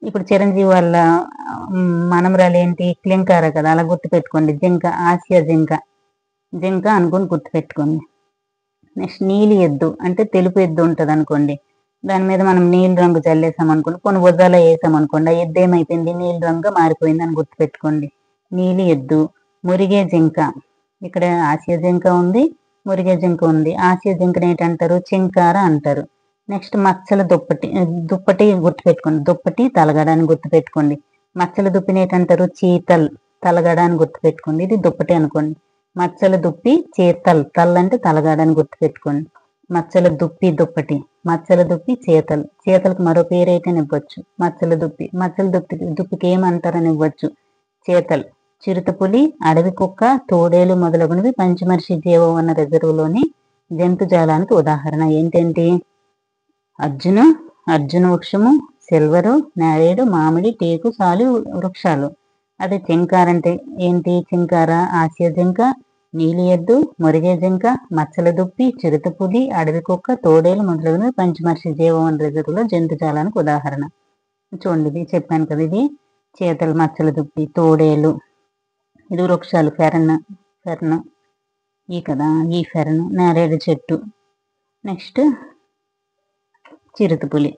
ఇప్పుడు చిరంజీవి వాళ్ళ మనమరాలు ఏంటి? క్లింకార కదా, అలా గుర్తుపెట్టుకోండి. జింక, ఆసియా జింక, జింక అనుకుని గుర్తుపెట్టుకోండి. నెక్స్ట్ నీలి ఎద్దు అంటే తెలుపు ఎద్దు ఉంటుంది అనుకోండి, దాని మీద మనం నీలి రంగు చల్లేసాం అనుకోండి, కొన్ని బుద్దాలో వేసాం అనుకోండి, ఆ ఎద్దు ఏమైపోయింది? నీలి రంగుగా మారిపోయింది అని గుర్తుపెట్టుకోండి. నీలి ఎద్దు. మురిగే జింక, ఇక్కడ ఆసియా జింక ఉంది, మురిగే జింక ఉంది. ఆసియా జింకని ఏంటంటారు? చింకార అంటారు. నెక్స్ట్ మచ్చల దుప్పటి, దుప్పటి గుర్తుపెట్టుకోండి. దుప్పటి తలగడ అని గుర్తుపెట్టుకోండి. మచ్చల దుప్పిని ఏంటంటారు? చీతల్, తలగడ అని గుర్తుపెట్టుకోండి. ఇది దుప్పటి అనుకోండి. మచ్చల దుప్పి, చీతల్. తల్ అంటే తలగడ అని గుర్తుపెట్టుకోండి. మచ్చల దుప్పి, దుప్పటి. మచ్చల దుప్పి, చీతలు. చీతలకు మరో పేరు అయితే ఇవ్వచ్చు, మచ్చల దుప్పి. మచ్చల దుప్పికి ఏమంటారని ఇవ్వచ్చు? చీతల్. చిరుతపులి, అడవి కుక్క, తోడేలు మొదలగునవి పంచమర్షి జీవవన రిజర్వులోని జంతుజాలానికి ఉదాహరణ. ఏంటేంటి? అర్జున వృక్షము, సిల్వరు, నేరేడు, మామిడి, టేకు, సాలు వృక్షాలు. అదే చింకార అంటే ఏంటి? చింకార ఆసియా జింక, నీలి ఎద్దు, మురిగే జింక, మచ్చల దుప్పి, చిరుతపులి, అడవి కుక్క, తోడేలు మొదలగునవి పంచమర్షి జీవవన రిజర్వులో జంతుజాలానికి ఉదాహరణ. చూడండి, ఇది చెప్పాను కదా, ఇది చీతలు, మచ్చల దుప్పి, తోడేలు. ఇది వృక్షాలు, ఫెర్న్ ఈ కదా, ఈ ఫెర్న్, నేరేడు చెట్టు. నెక్స్ట్ చిరుతపులి.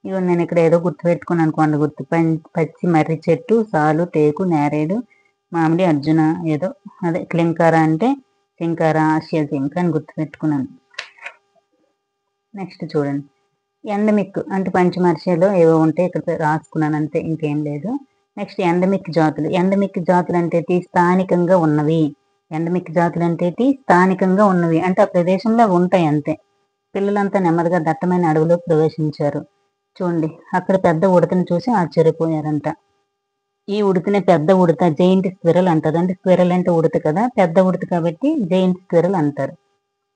ఇవి నేను ఇక్కడ ఏదో గుర్తుపెట్టుకున్నాను అనుకోండి. పచ్చి మర్రి చెట్టు, సాలు, టేకు, నేరేడు, మామిడి, అర్జున ఏదో, అదే క్లింకార అంటే చింకార, ఆసియా జింక అని గుర్తుపెట్టుకున్నాను. నెక్స్ట్ చూడండి, ఎండమిక్ అంటే పంచమర్షిలో ఏవో ఉంటే ఇక్కడ రాసుకున్నాను అంతే, ఇంకేం లేదు. నెక్స్ట్ ఎండమిక్ జాతులు. ఎండమిక్ జాతులు అంటే స్థానికంగా ఉన్నవి. ఎండమిక్ జాతులు అంటే స్థానికంగా ఉన్నవి అంటే ఆ ప్రదేశంలో ఉంటాయి అంతే. పిల్లలంతా నెమ్మదిగా దట్టమైన అడవిలోకి ప్రవేశించారు. చూడండి, అక్కడ పెద్ద ఉడతను చూసి ఆశ్చర్యపోయారంట. ఈ ఉడతనే పెద్ద ఉడత, జైంట్ స్క్విరల్ అంటారు. అంటే స్క్విరల్ అంటే ఉడత కదా, పెద్ద ఉడత కాబట్టి జైంట్ స్క్విరల్ అంటారు.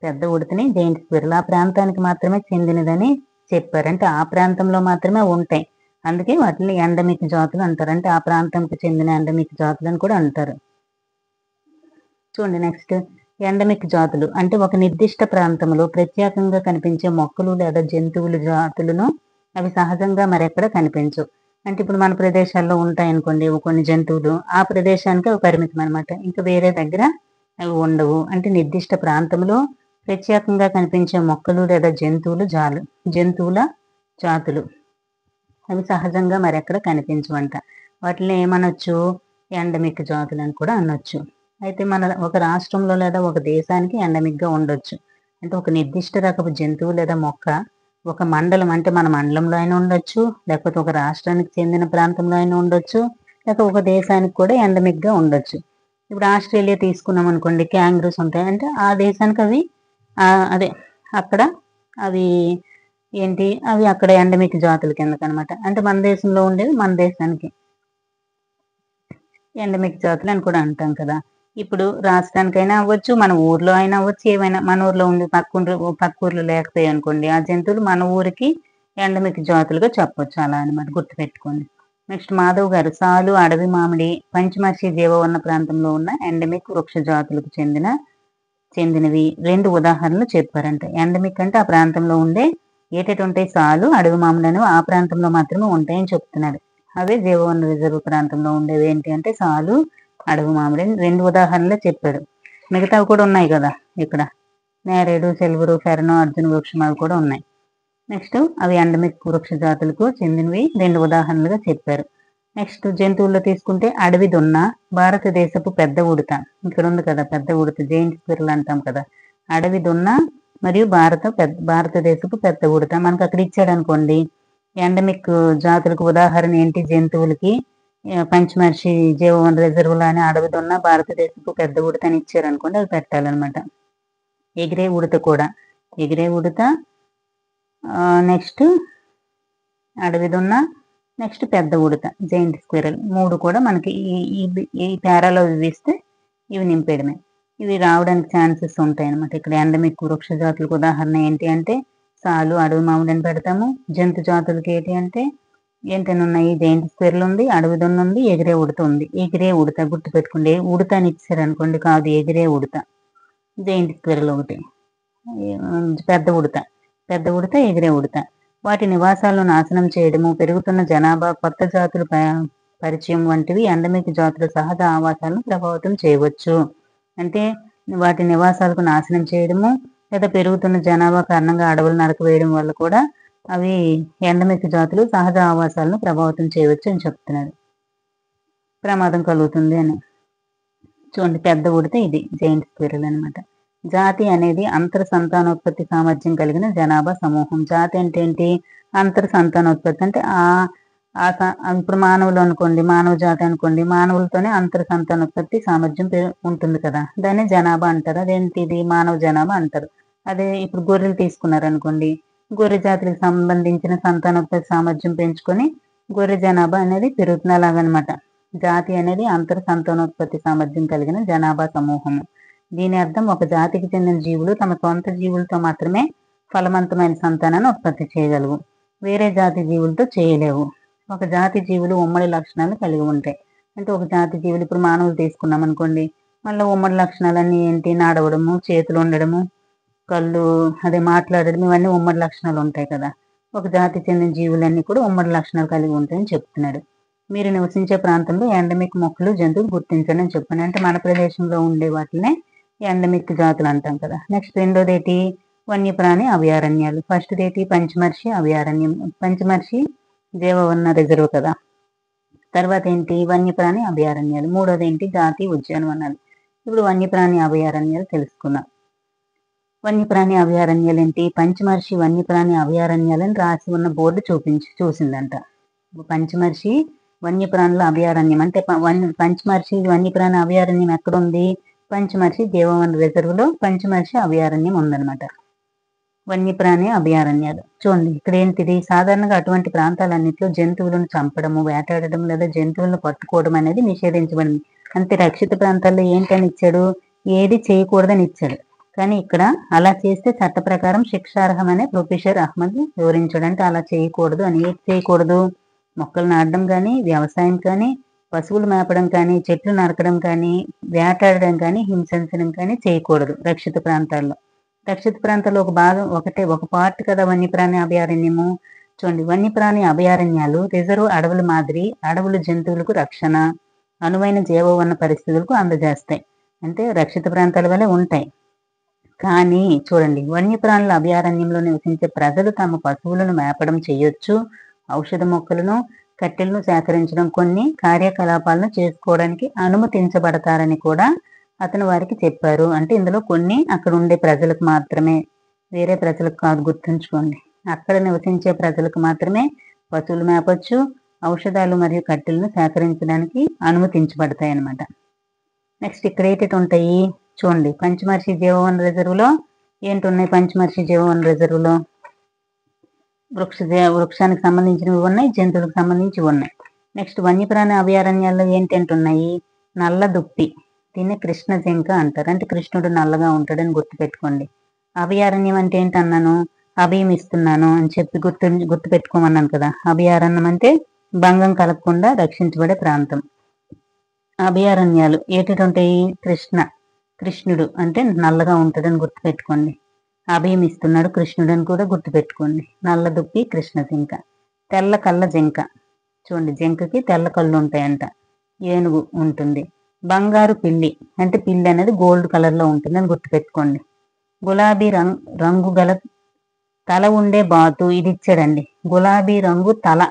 పెద్ద ఉడతని జైంట్ స్క్విరల్. ఆ ప్రాంతానికి మాత్రమే చెందినదని చెప్పారు. అంటే ఆ ప్రాంతంలో మాత్రమే ఉంటాయి, అందుకే వాటిని ఎండమిక్ జాతులు అంటారు. అంటే ఆ ప్రాంతంకి చెందిన ఎండమిక్ జాతులు అని కూడా అంటారు. చూడండి, నెక్స్ట్ ఎండమిక్ జాతులు అంటే ఒక నిర్దిష్ట ప్రాంతంలో ప్రత్యేకంగా కనిపించే మొక్కలు లేదా జంతువుల జాతులను అవి సహజంగా మరెక్కడ కనిపించవు. అంటే ఇప్పుడు మన ప్రదేశాల్లో ఉంటాయి అనుకోండి కొన్ని జంతువులు, ఆ ప్రదేశానికి అవి పరిమితం అనమాట, ఇంకా వేరే దగ్గర అవి ఉండవు. అంటే నిర్దిష్ట ప్రాంతంలో ప్రత్యేకంగా కనిపించే మొక్కలు లేదా జంతువుల జాతులు అవి సహజంగా మరెక్కడ కనిపించవంట. వాటిని ఏమనొచ్చు? ఎండమిక్ జాతులు అని కూడా అనొచ్చు. అయితే మన ఒక రాష్ట్రంలో లేదా ఒక దేశానికి ఎండమిక్గా ఉండొచ్చు. అంటే ఒక నిర్దిష్ట రకపు జంతువు లేదా మొక్క ఒక మండలం, అంటే మన మండలంలో అయినా ఉండొచ్చు, లేకపోతే ఒక రాష్ట్రానికి చెందిన ప్రాంతంలో అయినా ఉండొచ్చు, లేకపోతే ఒక దేశానికి కూడా ఎండమిక్గా ఉండొచ్చు. ఇప్పుడు ఆస్ట్రేలియా తీసుకున్నాం అనుకోండి, క్యాంగ్రూస్ ఉంటాయి. అంటే ఆ దేశానికి అవి అదే అక్కడ అవి ఏంటి, అవి అక్కడ ఎండమిక్ జాతుల కిందకి అనమాట. అంటే మన దేశంలో ఉండేవి మన దేశానికి ఎండమిక్ జాతులు అని కూడా అంటాం కదా. ఇప్పుడు రాష్ట్రానికైనా అవ్వచ్చు, మన ఊర్లో అయినా అవ్వచ్చు, ఏమైనా మన ఊర్లో ఉండి పక్క ఊర్లో లేకపోయాయి అనుకోండి, ఆ జంతువులు మన ఊరికి ఎండమిక్ జాతులుగా చెప్పొచ్చు. అలా అనమాట, గుర్తుపెట్టుకోండి. నెక్స్ట్ మాధవ్ గారు, సాలు, అడవి మామిడి పంచమర్షి జీవవన ప్రాంతంలో ఉన్న ఎండమిక్ వృక్ష జాతులకు చెందినవి 2 ఉదాహరణలు చెప్పారంట. ఎండమిక్ అంటే ఆ ప్రాంతంలో ఉండే ఏటేటి ఉంటాయి? సాలు, అడవి మామిడి అనేవి ఆ ప్రాంతంలో మాత్రమే ఉంటాయని చెప్తున్నాడు. అవే జీవవన రిజర్వ్ ప్రాంతంలో ఉండేవి ఏంటి అంటే సాలు, అడవి మామిడి 2 ఉదాహరణలు చెప్పాడు. మిగతావి కూడా ఉన్నాయి కదా, ఇక్కడ నేరేడు, సిల్వరు, ఫెర్ను, అర్జున వృక్షం అవి కూడా ఉన్నాయి. నెక్స్ట్ అవి ఎండమిక్ వృక్ష జాతులకు చెందినవి 2 ఉదాహరణలుగా చెప్పారు. నెక్స్ట్ జంతువుల్లో తీసుకుంటే అడవి దున్న, భారతదేశపు పెద్ద ఉడత. ఇక్కడ ఉంది కదా పెద్ద ఉడత, జైంట్ స్క్విరల్ అంటాం కదా. అడవి దున్న మరియు భారతదేశపు పెద్ద ఉడత మనకు అక్కడ ఇచ్చాడు అనుకోండి. ఎండమిక్ జాతులకు ఉదాహరణ ఏంటి? జంతువులకి పంచమర్షి జీవవన రిజర్వులు అని అడవి దున్న, భారతదేశపు పెద్ద ఉడత అని ఇచ్చారు అనుకోండి, అవి పెట్టాలన్నమాట. ఎగిరే ఉడత కూడా, ఎగిరే ఉడత, నెక్స్ట్ అడవి దున్న, నెక్స్ట్ పెద్ద ఉడత, జైంట్ స్క్విరల్ 3 కూడా మనకి ఈ పేరాలో ఇస్తే ఇవి నింపేయడమే. ఇవి రావడానికి ఛాన్సెస్ ఉంటాయి అనమాట. ఇక్కడ ఎండమిక్ వృక్ష జాతులకు ఉదాహరణ ఏంటి అంటే సాలు, అడవి మామిడిని పెడతాము. జంతు జాతులకి ఏంటి అంటే ఏంటని ఉన్నాయి, జైంట్ స్క్వేర్లు ఉంది, అడవి దొన్న ఉంది, ఎగిరే ఉడత ఉంది. ఎగిరే ఉడత గుర్తుపెట్టుకోండి, ఉడత అని ఇచ్చారు అనుకోండి, కాదు ఎగిరే ఉడత. జైంట్ స్క్వేర్లు ఒకటి, పెద్ద ఉడత ఎగిరే ఉడత. వాటి నివాసాలను నాశనం చేయడము, పెరుగుతున్న జనాభా, కొత్త జాతుల పరిచయం వంటివి ఎండమిక్ జాతుల సహజ ఆవాసాలను ప్రభావితం చేయవచ్చు. అంటే వాటి నివాసాలకు నాశనం చేయడము లేదా పెరుగుతున్న జనాభా కారణంగా అడవులు నరకవేయడం వల్ల కూడా అవి ఎండమిక్ జాతులు సహజ ఆవాసాలను ప్రభావితం చేయవచ్చు అని చెప్తున్నారు. ప్రమాదం కలుగుతుంది అని. చూడండి, పెద్ద ఉడత ఇది జైంట్ స్క్వేరల్ అనమాట. జాతి అనేది అంతర సంతానోత్పత్తి సామర్థ్యం కలిగిన జనాభా సమూహం. జాతి అంటే ఏంటి? అంతర సంతానోత్పత్తి అంటే ఇప్పుడు మానవులు అనుకోండి, మానవ జాతి అనుకోండి, మానవులతోనే అంతర సంతానోత్పత్తి సామర్థ్యం ఉంటుంది కదా, దాన్ని జనాభా అంటారు. అదేంటిది? మానవ జనాభా అంటారు. అదే ఇప్పుడు గొర్రెలు తీసుకున్నారనుకోండి, గొర్రె జాతికి సంబంధించిన సంతానోత్పత్తి సామర్థ్యం పెంచుకొని గొర్రె జనాభా అనేది పెరుగుతుంది. అలాగనమాట. జాతి అనేది అంతర సంతానోత్పత్తి సామర్థ్యం కలిగిన జనాభా సమూహము. దీని అర్థం ఒక జాతికి చెందిన జీవులు తమ సొంత జీవులతో మాత్రమే ఫలవంతమైన సంతానాన్ని ఉత్పత్తి చేయగలవు, వేరే జాతి జీవులతో చేయలేవు. ఒక జాతి జీవులు ఉమ్మడి లక్షణాలు కలిగి ఉంటాయి. అంటే ఒక జాతి జీవులు ఇప్పుడు మానవులు తీసుకున్నాం అనుకోండి, మళ్ళీ ఉమ్మడి లక్షణాలన్నీ ఏంటి? నడవడము, చేతులు ఉండడము, కళ్ళు, అదే మాట్లాడడం, ఇవన్నీ ఉమ్మడి లక్షణాలు ఉంటాయి కదా. ఒక జాతి చెందిన జీవులన్నీ కూడా ఉమ్మడి లక్షణాలు కలిగి ఉంటాయని చెప్తున్నాడు. మీరు నివసించే ప్రాంతంలో ఎండమిక్ మొక్కలు, జంతువులు గుర్తించండి అని చెప్పండి. అంటే మన ప్రదేశంలో ఉండే వాటినే ఎండమిక్ జాతులు అంటాం కదా. నెక్స్ట్ రెండోది ఏంటి? వన్యప్రాణి అభయారణ్యాలు. ఫస్ట్ ఏంటి? పంచమర్షి అభయారణ్యం. పంచమర్షి జీవవన రిజర్వ్ కదా. తర్వాత ఏంటి? వన్యప్రాణి అభయారణ్యాలు. మూడోది ఏంటి? జాతీయ ఉద్యానవనాలు. ఇప్పుడు వన్యప్రాణి అభయారణ్యాలు తెలుసుకుందాం. వన్యప్రాణి అభయారణ్యాలు ఏంటి? పంచమర్షి వన్యప్రాణి అభయారణ్యాలని రాసి ఉన్న బోర్డు చూసిందంట. పంచమర్షి వన్యప్రాణుల అభయారణ్యం అంటే పంచమర్షి వన్యప్రాణి అభయారణ్యం ఎక్కడుంది? పంచమర్షి జీవవన రిజర్వ్లో పంచమర్షి అభయారణ్యం ఉందన్నమాట. వన్యప్రాణి అభయారణ్యాలు చూడండి, ఇక్కడ ఏంటిది? సాధారణంగా అటువంటి ప్రాంతాలన్నింటిలో జంతువులను చంపడము, వేటాడడం లేదా జంతువులను పట్టుకోవడం అనేది నిషేధించబడింది. అంటే రక్షిత ప్రాంతాల్లో ఏంటని ఇచ్చాడు? ఏది చేయకూడదని ఇచ్చాడు. కానీ ఇక్కడ అలా చేస్తే చట్ట ప్రకారం శిక్షార్హమనే ప్రొఫెసర్ అహ్మద్ వివరించాడు. అంటే అలా చేయకూడదు అని. ఏది చేయకూడదు? మొక్కలు నాటడం కానీ, వ్యవసాయం కానీ, పశువులు మేపడం కానీ, చెట్లు నరకడం కానీ, వేటాడడం కానీ, హింసించడం కానీ చేయకూడదు రక్షిత ప్రాంతాల్లో. రక్షిత ప్రాంతాల్లో ఒక భాగం ఒక పార్ట్ కదా వన్యప్రాణి అభయారణ్యము. చూడండి, వన్యప్రాణి అభయారణ్యాలు రిజర్వ్ అడవుల మాదిరి అడవులు జంతువులకు రక్షణ, అనువైన జీవవన పరిస్థితులకు అందజేస్తాయి. అంటే రక్షిత ప్రాంతాల వల్లే ఉంటాయి. కానీ చూడండి, వన్యప్రాణుల అభయారణ్యంలో నివసించే ప్రజలు తమ పశువులను మేపడం చేయొచ్చు, ఔషధ మొక్కలను, కట్టెలను సేకరించడం, కొన్ని కార్యకలాపాలను చేసుకోవడానికి అనుమతించబడతారని కూడా అతను వారికి చెప్పారు. అంటే ఇందులో కొన్ని అక్కడ ఉండే ప్రజలకు మాత్రమే, వేరే ప్రజలకు కాదు, గుర్తుంచుకోండి. అక్కడ నివసించే ప్రజలకు మాత్రమే పశువులు మేపచ్చు, ఔషధాలు మరియు కట్టెలను సేకరించడానికి అనుమతించబడతాయి అన్నమాట. నెక్స్ట్ ఇక్కడ ఏంటి ఉంటాయి చూడండి, పంచమర్షి జీవవన రిజర్వ్లో ఏంటున్నాయి? పంచమర్షి జీవవన రిజర్వ్లో వృక్షానికి సంబంధించినవి ఉన్నాయి, జంతువులకు సంబంధించి ఉన్నాయి. నెక్స్ట్ వన్యప్రాణి అభయారణ్యాల్లో ఏంటంటే ఉన్నాయి? నల్ల దుప్పి, దీన్ని కృష్ణ జింక అంటారు. అంటే కృష్ణుడు నల్లగా ఉంటాడని గుర్తుపెట్టుకోండి. అభయారణ్యం అంటే ఏంటన్నాను? అభయం ఇస్తున్నాను అని చెప్పి గుర్తుపెట్టుకోమన్నాను కదా. అభయారణ్యం అంటే భంగం కలగకుండా రక్షించబడే ప్రాంతం. అభయారణ్యాలు ఏంటి ఉంటాయి? కృష్ణుడు అంటే నల్లగా ఉంటాడని గుర్తుపెట్టుకోండి. అభయం ఇస్తున్నాడు కృష్ణుడు అని కూడా గుర్తుపెట్టుకోండి. నల్ల దుప్పి, కృష్ణ జింక. తెల్ల కళ్ళ జింక, చూడండి జింకకి తెల్ల కళ్ళు ఉంటాయంట. ఏనుగు ఉంటుంది. బంగారు పిల్లి అంటే పిల్లి అనేది గోల్డ్ కలర్లో ఉంటుందని గుర్తుపెట్టుకోండి. గులాబీ రంగు గల తల ఉండే బాతు, ఇది ఇచ్చాడండి. గులాబీ రంగు తల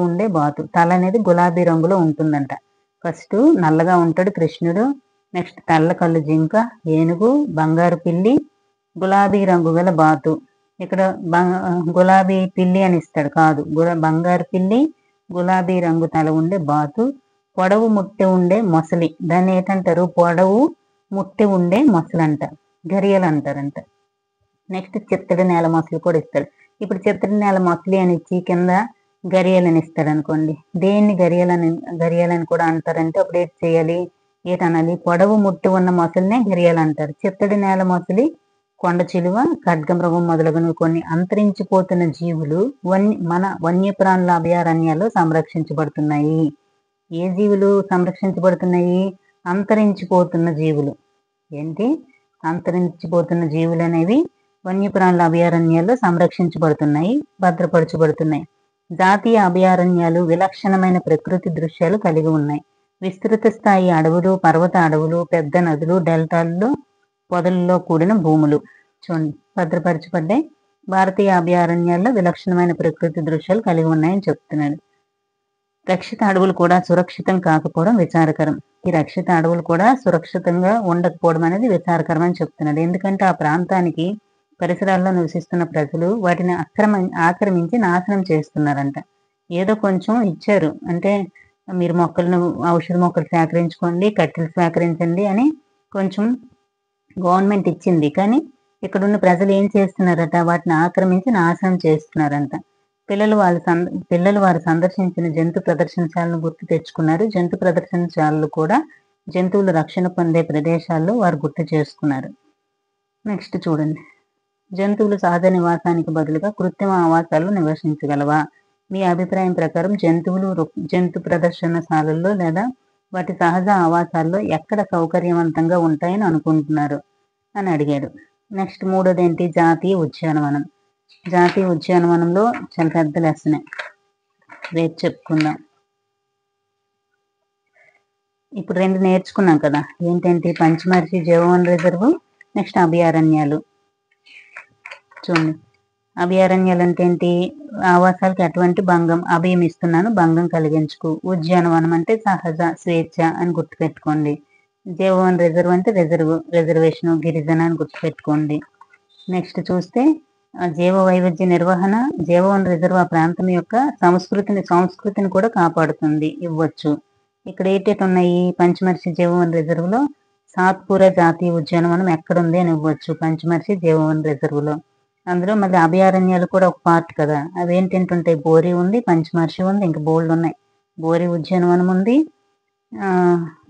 ఉండే బాతు, తల అనేది గులాబీ రంగులో ఉంటుందంట. ఫస్ట్ నల్లగా ఉంటాడు కృష్ణుడు, నెక్స్ట్ తెల్ల కళ్ళు జింక, ఏనుగు, బంగారు పిల్లి, గులాబీ రంగు గల బాతు. ఇక్కడ గులాబీ పిల్లి అని ఇస్తాడు, కాదు, బంగారు పిల్లి, గులాబీ రంగు తల ఉండే బాతు, పొడవు ముట్టె ఉండే మొసలి, దాన్ని ఏంటంటారు? పొడవు ముట్టె ఉండే మొసలు అంటారు, గరియలు అంటారంట. నెక్స్ట్ చిత్తడి నేల మొసలు కూడా ఇస్తాడు. ఇప్పుడు చిత్తడి నేల మొసలి అని ఇచ్చి కింద గరియాలని ఇస్తాడు అనుకోండి, దేన్ని గరియాలని కూడా అంటారంటే అప్పుడు ఏం చేయాలి? ఏటనాలి? పొడవు ముట్టు ఉన్న మొసలినే ఘరియాలు అంటారు. చిత్తడి నేల మొసలి, కొండ చిలువ, ఖడ్గమృగం మొదలగునవి కొన్ని అంతరించిపోతున్న జీవులు మన వన్యప్రాణుల అభయారణ్యాల్లో సంరక్షించబడుతున్నాయి. ఏ జీవులు సంరక్షించబడుతున్నాయి? అంతరించిపోతున్న జీవులు. ఏంటి? అంతరించిపోతున్న జీవులు అనేవి వన్యప్రాణుల అభయారణ్యాల్లో సంరక్షించబడుతున్నాయి, భద్రపరచబడుతున్నాయి. జాతీయ అభయారణ్యాలు విలక్షణమైన ప్రకృతి దృశ్యాలు కలిగి ఉన్నాయి. విస్తృత స్థాయి అడవులు, పర్వత అడవులు, పెద్ద నదులు, డెల్టాల్లో, పొదల్లో కూడిన భూములు. చూడండి, భద్రపరచబడ్డాయి. భారతీయ అభయారణ్యాల్లో విలక్షణమైన ప్రకృతి దృశ్యాలు కలిగి ఉన్నాయని చెప్తున్నాడు. రక్షిత అడవులు కూడా సురక్షితం కాకపోవడం విచారకరం. ఈ రక్షిత అడవులు కూడా సురక్షితంగా ఉండకపోవడం అనేది విచారకరం అని చెప్తున్నాడు. ఎందుకంటే ఆ ప్రాంతానికి పరిసరాల్లో నివసిస్తున్న ప్రజలు వాటిని ఆక్రమించి నాశనం చేస్తున్నారంట. ఏదో కొంచెం ఇచ్చారు, అంటే మీరు మొక్కలను, ఔషధ మొక్కలు సేకరించుకోండి, కట్టెలు సేకరించండి అని కొంచెం గవర్నమెంట్ ఇచ్చింది. కానీ ఇక్కడున్న ప్రజలు ఏం చేస్తున్నారట? వాటిని ఆక్రమించి నాశనం చేస్తున్నారంట. పిల్లలు వారు సందర్శించిన జంతు ప్రదర్శనశాలను గుర్తు తెచ్చుకున్నారు. జంతు ప్రదర్శనశాలలు కూడా జంతువులు రక్షణ పొందే ప్రదేశాల్లో వారు గుర్తు చేసుకున్నారు. నెక్స్ట్ చూడండి, జంతువులు సహజ నివాసానికి బదులుగా కృత్రిమ ఆవాసాల్లో నివసించగలవా? మీ అభిప్రాయం ప్రకారం జంతు ప్రదర్శనశాలల్లో లేదా వాటి సహజ ఆవాసాల్లో ఎక్కడ సౌకర్యవంతంగా ఉంటాయని అనుకుంటున్నారు అని అడిగాడు. నెక్స్ట్ మూడోది ఏంటి? జాతీయ ఉద్యానవనం. జాతీయ ఉద్యానవనంలో చాలా పెద్ద లెసనే, రేపు చెప్పుకుందాం. ఇప్పుడు 2 నేర్చుకున్నాం కదా, ఏంటంటే పంచమర్షి జీవవన రిజర్వ్, నెక్స్ట్ అభయారణ్యాలు. చూడండి, అభయారణ్యాలు అంటే ఏంటి? ఆవాసాలకు ఎటువంటి అభయం ఇస్తున్నాను, భంగం కలిగించుకు. ఉద్యానవనం అంటే సహజ, స్వేచ్ఛ అని గుర్తుపెట్టుకోండి. జీవవన రిజర్వ్ అంటే రిజర్వేషన్, గిరిజన అని గుర్తుపెట్టుకోండి. నెక్స్ట్ చూస్తే జీవ వైవిధ్య నిర్వహణ. జీవవన రిజర్వ్ ఆ ప్రాంతం యొక్క సంస్కృతిని కూడా కాపాడుతుంది, ఇవ్వచ్చు. ఇక్కడ ఏంటంటే ఉన్నాయి? పంచమర్షి జీవవన రిజర్వ్ లో సాత్పురా జాతీయ ఉద్యానవనం ఎక్కడుంది అని ఇవ్వచ్చు, పంచమర్షి జీవవన రిజర్వ్ లో. అందులో మళ్ళీ అభయారణ్యాలు కూడా ఒక పార్ట్ కదా, అవి ఏంటంటే బోరి ఉంది, పంచమర్షి ఉంది, ఇంకా బోల్డ్ ఉన్నాయి. బోరి ఉద్యానవనం ఉంది,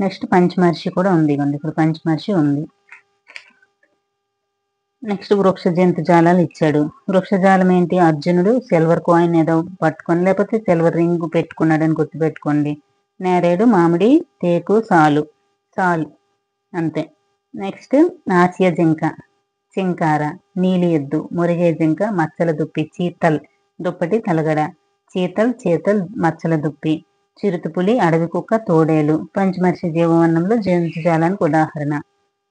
నెక్స్ట్ పంచమర్షి కూడా ఉంది. ఇప్పుడు పంచమర్షి ఉంది. నెక్స్ట్ వృక్ష జంతుజాలాలు ఇచ్చాడు. వృక్షజాలం ఏంటి? అర్జునుడు సిల్వర్ కాయిన్ ఏదో పట్టుకొని, లేకపోతే సిల్వర్ రింగ్ పెట్టుకున్నాడని గుర్తుపెట్టుకోండి. నేరేడు, మామిడి, తేకు, సాలు అంతే. నెక్స్ట్ ఆసియా జింక, చింకార, నీలి ఎద్దు, మురిగే జింక, మచ్చల దుప్పి, చీతల్, దుప్పటి, తలగడ, చీతల్, మచ్చల దుప్పి, చిరుతపులి, అడవి కుక్క, తోడేలు. పంచమర్షి జీవవనంలో జంతుజాలానికి ఉదాహరణ.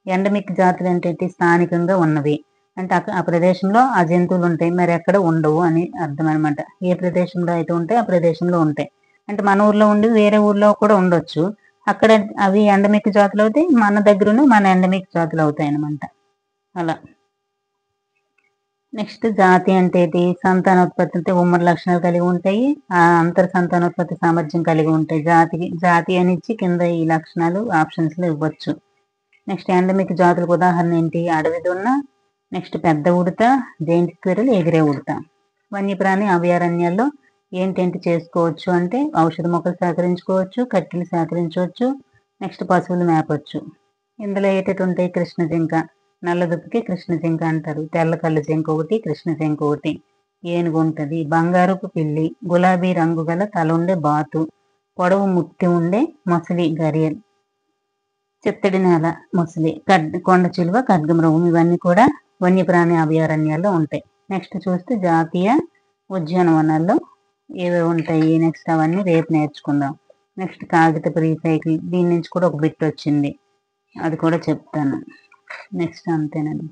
ఎండమిక్ జాతులు ఏంటంటే స్థానికంగా ఉన్నవి, అంటే ఆ ప్రదేశంలో ఆ జంతువులు ఉంటాయి, మరి ఎక్కడ ఉండవు అని అర్థం అనమాట. ఏ ప్రదేశంలో అయితే ఉంటాయి ఆ ప్రదేశంలో ఉంటాయి. అంటే మన ఊర్లో ఉండి వేరే ఊర్లో కూడా ఉండొచ్చు, అక్కడ అవి ఎండమిక్ జాతులు అవుతాయి, మన దగ్గర మన ఎండమిక్ జాతులు అవుతాయి అనమాట. అలా. నెక్స్ట్ జాతి అంటే ఏంటి? సంతానోత్పత్తి అంటే ఉమ్మడి లక్షణాలు కలిగి ఉంటాయి, ఆ అంతర్ సంతానోత్పత్తి సామర్థ్యం కలిగి ఉంటాయి. జాతి అని ఇచ్చి కింద ఈ లక్షణాలు ఆప్షన్స్ లో ఇవ్వచ్చు. నెక్స్ట్ ఎండమిక్ జాతులకు ఉదాహరణ ఏంటి? అడవి దున్న, నెక్స్ట్ పెద్ద ఉడత, జైంట్ స్క్విరల్, ఎగిరే ఉడత. వన్యప్రాణి అభయారణ్యాల్లో ఏంటేంటి చేసుకోవచ్చు అంటే ఔషధ మొక్కలు సేకరించుకోవచ్చు, కట్టెలు సేకరించవచ్చు, నెక్స్ట్ పశువులు మేపచ్చు. ఇందులో ఏంటంటే ఉంటాయి? కృష్ణ జింక, నల్ల దుప్పికి కృష్ణ జింక అంటారు. తెల్ల కళ్ళు జింక ఒకటి, కృష్ణ జింక ఒకటి. ఏనుగు ఉంటుంది, బంగారపు పిల్లి, గులాబీ రంగు గల తల ఉండే బాతు, పొడవు ముట్టి ఉండే మొసలి ఘరియల్, చిత్తడి నేల మొసలి, కొండ చిలువ, ఖడ్గమృగం. ఇవన్నీ కూడా వన్యప్రాణి అభయారణ్యాల్లో ఉంటాయి. నెక్స్ట్ చూస్తే జాతీయ ఉద్యానవనాల్లో ఏవేవి ఉంటాయి, నెక్స్ట్ అవన్నీ రేపు నేర్చుకుందాం. నెక్స్ట్ కాగితపు రీసైకిల్, దీని నుంచి కూడా ఒక బిట్ వచ్చింది, అది కూడా చెప్తాను. నెక్స్ట్ అంతేనండి.